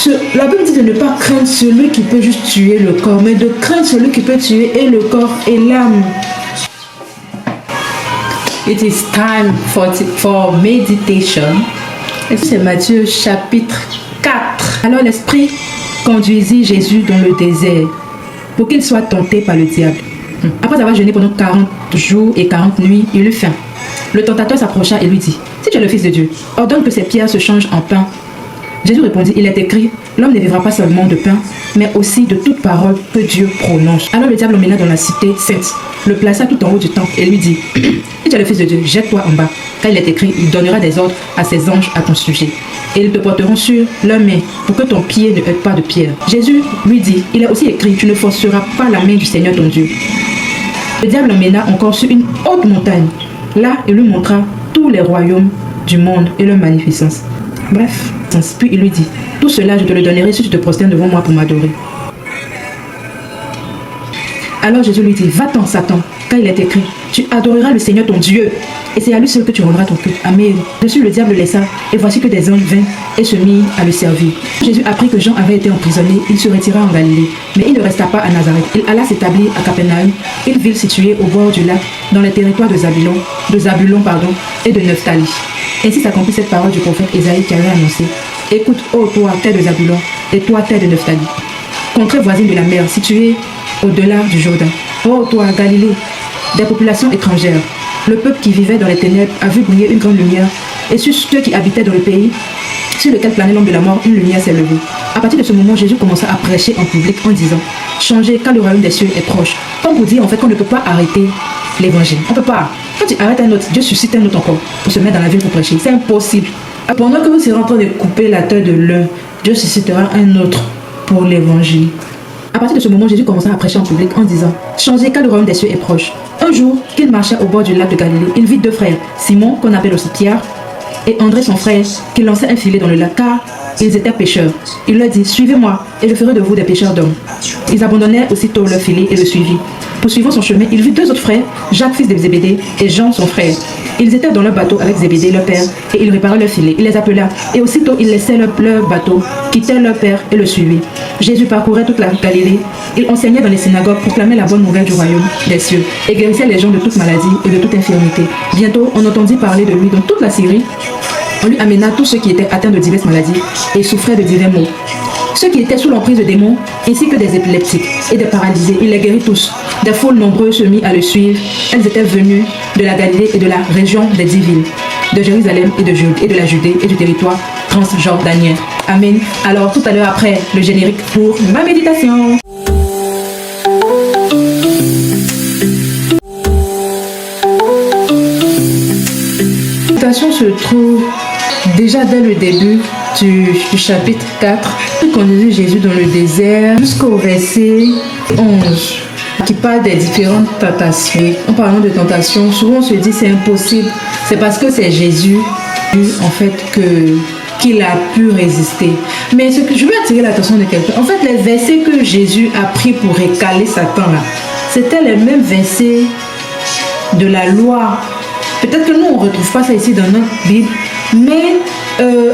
La Bible dit de ne pas craindre celui qui peut juste tuer le corps, mais de craindre celui qui peut tuer et le corps et l'âme. It is time for meditation. C'est Matthieu chapitre 4. Alors l'Esprit conduisit Jésus dans le désert pour qu'il soit tenté par le diable. Après avoir jeûné pendant 40 jours et 40 nuits, il eut faim. Le tentateur s'approcha et lui dit: si tu es le Fils de Dieu, ordonne que ces pierres se changent en pain. Jésus répondit: il est écrit, l'homme ne vivra pas seulement de pain, mais aussi de toute parole que Dieu prononce. Alors le diable l'emmena dans la cité sainte, le plaça tout en haut du temple et lui dit: si tu es le Fils de Dieu, jette-toi en bas, car il est écrit, il donnera des ordres à ses anges à ton sujet. Et ils te porteront sur leurs mains pour que ton pied ne heurte pas de pierre. Jésus lui dit: il est aussi écrit, tu ne forceras pas la main du Seigneur ton Dieu. Le diable l'emmena encore sur une haute montagne. Là, il lui montra tous les royaumes du monde et leur magnificence. Bref, puis il lui dit: tout cela je te le donnerai si tu te prosternes devant moi pour m'adorer. Alors Jésus lui dit: va-t'en Satan, car il est écrit, tu adoreras le Seigneur ton Dieu, et c'est à lui seul que tu rendras ton culte. Amen. Dessus le diable le laissa, et voici que des anges vinrent et se mirent à le servir. Jésus apprit que Jean avait été emprisonné, il se retira en Galilée, mais il ne resta pas à Nazareth. Il alla s'établir à Capernaum, une ville située au bord du lac, dans les territoires de Zabulon et de Nephtali. Ainsi s'accomplit cette parole du prophète Ésaïe qui avait annoncé: écoute, ô toi, terre de Zabulon, et toi, terre de Nephtali, contrée voisine de la mer, située au-delà du Jourdain. Ô toi, Galilée, des populations étrangères, le peuple qui vivait dans les ténèbres a vu briller une grande lumière, et sur ceux qui habitaient dans le pays, sur lequel planait l'ombre de la mort, une lumière s'est levée. À partir de ce moment, Jésus commença à prêcher en public en disant: changez, car le royaume des cieux est proche. Comme vous dire en fait qu'on ne peut pas arrêter l'évangile. On ne peut pas. Quand tu arrêtes un autre, Dieu suscite un autre encore pour se mettre dans la ville pour prêcher. C'est impossible. Pendant que vous serez en train de couper la tête de l'un, Dieu suscitera un autre pour l'évangile. À partir de ce moment, Jésus commença à prêcher en public en disant: changez, car le royaume des cieux est proche. Un jour, qu'il marcha au bord du lac de Galilée, il vit deux frères, Simon, qu'on appelle aussi Pierre, et André son frère, qui lançait un filet dans le lac, car ils étaient pêcheurs. Il leur dit: suivez-moi, et je ferai de vous des pêcheurs d'hommes. Ils abandonnèrent aussitôt leur filet et le suivirent. Poursuivant son chemin, il vit deux autres frères, Jacques fils de Zébédée et Jean son frère. Ils étaient dans leur bateau avec Zébédée leur père, et il réparait leur filet. Il les appela, et aussitôt ils laissaient leur bateau, quittèrent leur père et le suivirent. Jésus parcourait toute la Galilée. Il enseignait dans les synagogues, proclamait la bonne nouvelle du royaume des cieux, et guérissait les gens de toute maladie et de toute infirmité. Bientôt, on entendit parler de lui dans toute la Syrie. On lui amena tous ceux qui étaient atteints de diverses maladies et souffraient de divers maux. Ceux qui étaient sous l'emprise de démons, ainsi que des épileptiques et des paralysés, il les guérit tous. Des foules nombreuses se mirent à le suivre. Elles étaient venues de la Galilée et de la région des 10 villes, de Jérusalem et de la Judée et du territoire transjordanien. Amen. Alors tout à l'heure après le générique pour ma méditation. La méditation se trouve déjà dès le début du chapitre 4, qui conduit Jésus dans le désert jusqu'au verset 11, qui parle des différentes tentations. En parlant de tentations, souvent on se dit c'est impossible, c'est parce que c'est Jésus en fait qu'il a pu résister. Mais ce que je veux attirer l'attention de quelqu'un, en fait les versets que Jésus a pris pour récaler Satan là, c'était les mêmes versets de la loi. Peut-être que nous on ne retrouve pas ça ici dans notre Bible, mais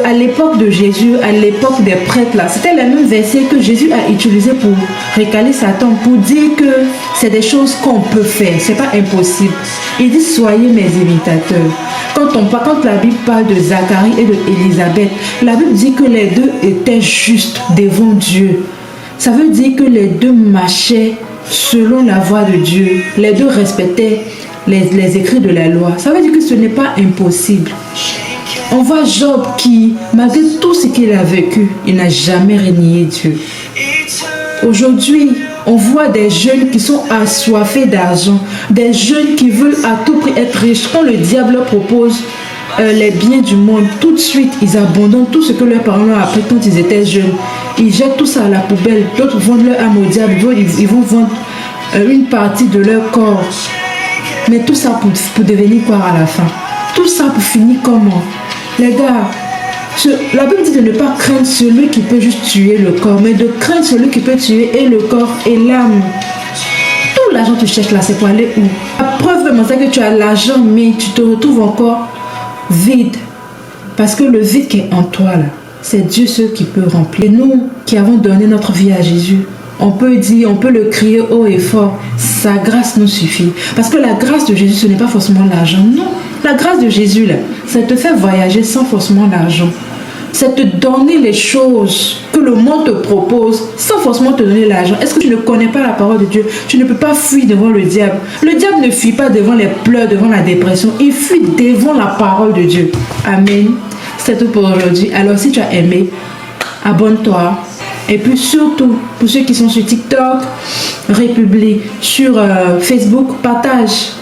à l'époque de Jésus, à l'époque des prêtres là, c'était les mêmes versets que Jésus a utilisé pour récaler Satan, pour dire que c'est des choses qu'on peut faire, c'est pas impossible. Il dit: soyez mes imitateurs. Quand la Bible parle de Zacharie et de Élisabeth, la Bible dit que les deux étaient justes devant Dieu. Ça veut dire que les deux marchaient selon la voie de Dieu. Les deux respectaient les écrits de la loi. Ça veut dire que ce n'est pas impossible. On voit Job qui, malgré tout ce qu'il a vécu, il n'a jamais renié Dieu. Aujourd'hui, on voit des jeunes qui sont assoiffés d'argent, des jeunes qui veulent à tout prix être riches. Quand le diable leur propose les biens du monde, tout de suite, ils abandonnent tout ce que leurs parents ont appris quand ils étaient jeunes. Ils jettent tout ça à la poubelle. D'autres vendent leur âme au diable, ils vont vendre une partie de leur corps. Mais tout ça pour devenir quoi à la fin? Tout ça pour finir comment? Les gars, la Bible dit de ne pas craindre celui qui peut juste tuer le corps, mais de craindre celui qui peut tuer et le corps et l'âme. Tout l'argent que tu cherches là, c'est pour aller où? La preuve vraiment, c'est que tu as l'argent, mais tu te retrouves encore vide. Parce que le vide qui est en toi là, c'est Dieu seul qui peut remplir. Et nous qui avons donné notre vie à Jésus, on peut dire, on peut le crier haut et fort, sa grâce nous suffit. Parce que la grâce de Jésus, ce n'est pas forcément l'argent. Non, la grâce de Jésus, là, ça te fait voyager sans forcément l'argent. C'est te donner les choses que le monde te propose sans forcément te donner l'argent. Est-ce que tu ne connais pas la parole de Dieu? Tu ne peux pas fuir devant le diable. Le diable ne fuit pas devant les pleurs, devant la dépression. Il fuit devant la parole de Dieu. Amen. C'est tout pour aujourd'hui. Alors si tu as aimé, abonne-toi. Et puis surtout, pour ceux qui sont sur TikTok, République, sur Facebook, partage.